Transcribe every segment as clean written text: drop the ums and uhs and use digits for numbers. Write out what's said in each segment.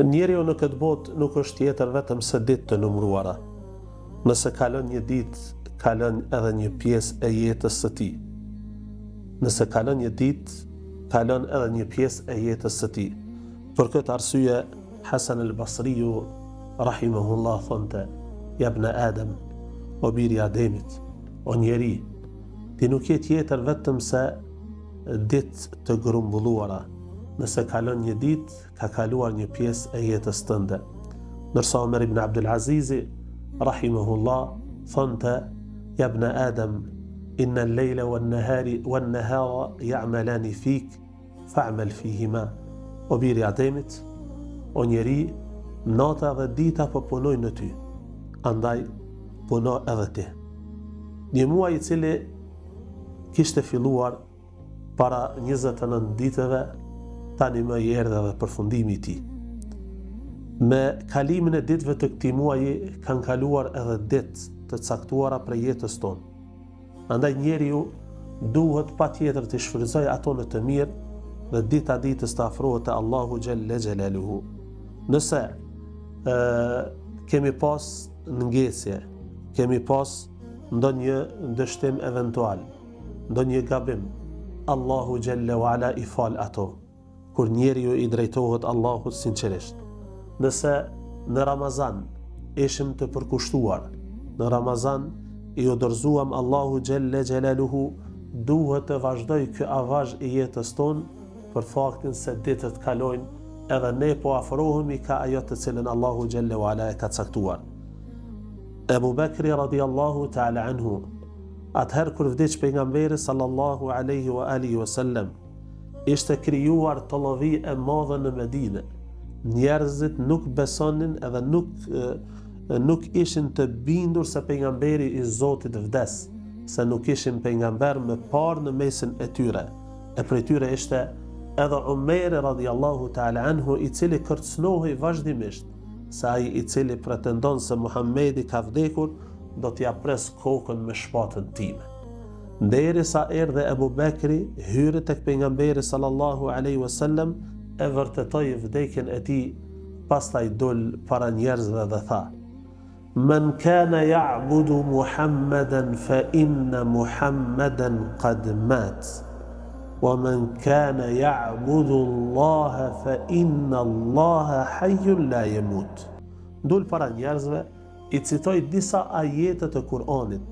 Njeriu në këtë botë nuk është tjetër vetëm se ditë të numëruara. Nëse kalon një ditë, kalon edhe një pjesë e jetës së tij. Nëse kalon një ditë, kalon edhe një pjesë e jetës së tij. Për këtë arsye, Hasan al-Basriu rahimahullah thonte: "Ja ibn Adam, o biri i Ademit, o njeri, ti nuk je tjetër vetëm se ditë të grumbulluara. Nëse kalon një ditë, ka kaluar një pjesë e jetës tënde." Ndërsa Omer ibn Abdul Azizi rahimahullah thonte: "Ja ibn Adam, inna al-lejla wan-nahara ya'malani fik, fa'mal fihima." O biri i Ademit, o njeri, nata dhe dita po punojnë në ty, andaj puno edhe ti. Një muaj i cili kishte filluar para 29 ditëve, tani më i erdhi edhe përfundimi i tij. Me kalimin e ditëve të këtij muaji kanë kaluar edhe ditë të caktuara për jetës tonë. Andaj njeriu duhet patjetër të shfrytëzojë ato në të mirë dhe dita ditës të afrohet te Allahu xhalla xhelaluhu. Nëse kemi pas ngjese, kemi pas ndonjë dështim eventual, ndonjë gabim, Allahu xhalla wala i fal ato, kur njeriu i drejtohet Allahut sinqerisht. Nëse në Ramazan ishim të përkushtuar, në Ramazan i udhëzuam Allahu xhalla xhelaluhu, duhet të vazhdoj ky avazh i jetës tonë për faktin se ditët kalojnë edhe ne po afrohemi ka ajo të cilën Allahu xhalla wala e ka caktuar. Ebu Bekri radiallahu ta'ala anhu, atëherë kur vdiq pejgamberi sallallahu alaihi wa alihi wasallam, ishte krijuar të llovi e madhe në Medinë. Njerëzit nuk besonin edhe nuk ishin të bindur se pejgamberi i Zotit vdes, se nuk ishin pejgamber me parë në mesin e tyre. E prej tyre ishte edhe Umeri radiallahu ta'ala anhu, i cili kërcënohej vazhdimisht se ai i cili pretendon se Muhamedi ka vdekur do t'ja pres kokën me shpatën time. Derisa erdhe Ebu Bekri, hyri tek pejgamberi sallallahu alaihi wasallam, e vërtetoi vdekjen e tij, pastaj dol para njerëzve dhe tha: "Man kana ya'budu Muhammadan fa inna Muhammadan qad mat. Wa man kana ya'budu Allaha fa inna Allaha hayyun la yamut." Dol para njerëzve, i citoi disa ajete të Kur'anit,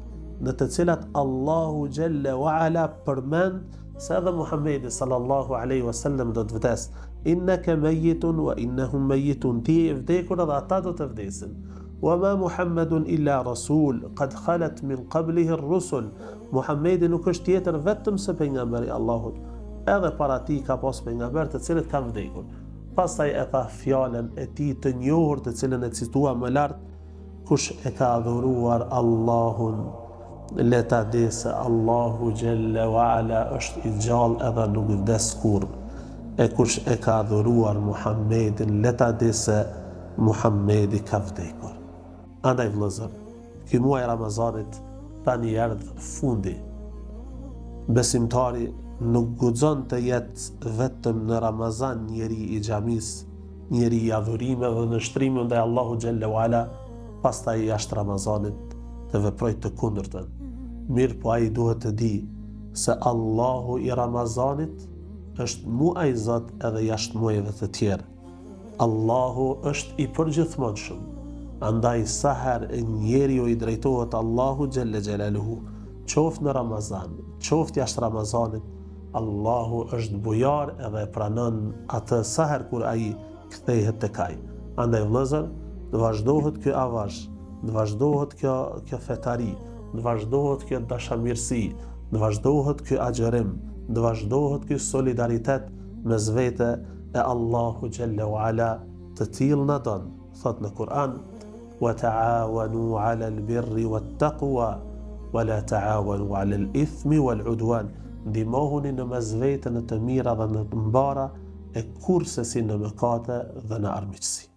në të cilat Allahu xhalla wa ala përmend se edhe Muhamedi sallallahu alaihi wasallam do të vdes. Innaka mayyitun wa innahum mayyitun, ti je vdekur edhe ata do të vdesin. Wa ma Muhammadun illa rasul qad khalat min qablihi ar-rusul. Muhamedi nuk është tjetër vetëm se pejgamberi i Allahut. Edhe para tij ka pas pejgamber të cilët kanë vdekur. Pastaj e tha fjalën e tij të njohur të cilën e citua më lart: "Kush e ka adhuruar Allahun, le ta di se Allahu xhalla wa ala është i gjallë edhe nuk vdes kurrë. E kush e ka adhuruar Muhammedin, le ta di se Muhammedi ka vdekur." Andaj vëllezër, ky muaj Ramazanit tani erdh fundi. Besimtari nuk guxon të jetë vetëm në Ramazan njeri i xhamis, njeri i adhurimeve dhe në shtrimin ndaj Allahu xhalla wa ala, pastaj jashtë Ramazanit të veproj të kundërtën. Mirë po ai duhet të di se Allahu i Ramazanit është muaj Zot edhe jashtë muajve të tjerë. Allahu është i përgjithmonshëm. Andaj sa herë njeriu i drejtohet Allahu xhalla xhelaluhu, qoftë në Ramazan, qoftë jashtë Ramazanit, Allahu është bujar edhe pranon atë sa herë kur ai kthehet tek ai. Andaj vëllezër, të vazhdohet ky avazh, të vazhdohet kjo fetari, të vazhdohet kjo dashamirësi, të vazhdohet ky agjërim, të vazhdohet ky solidaritet mes vete e Allahu xhalla wa ala, të tillë na don. Thot në Kur'an: "Wa ta'awanu 'ala al-birri wat-taqwa, wa la ta'awanu 'ala al-ithmi wal-'udwan." Ndihmohuni në mes vete në të mira dhe në të mbara, e kurse si në mëkate dhe në armiqësi.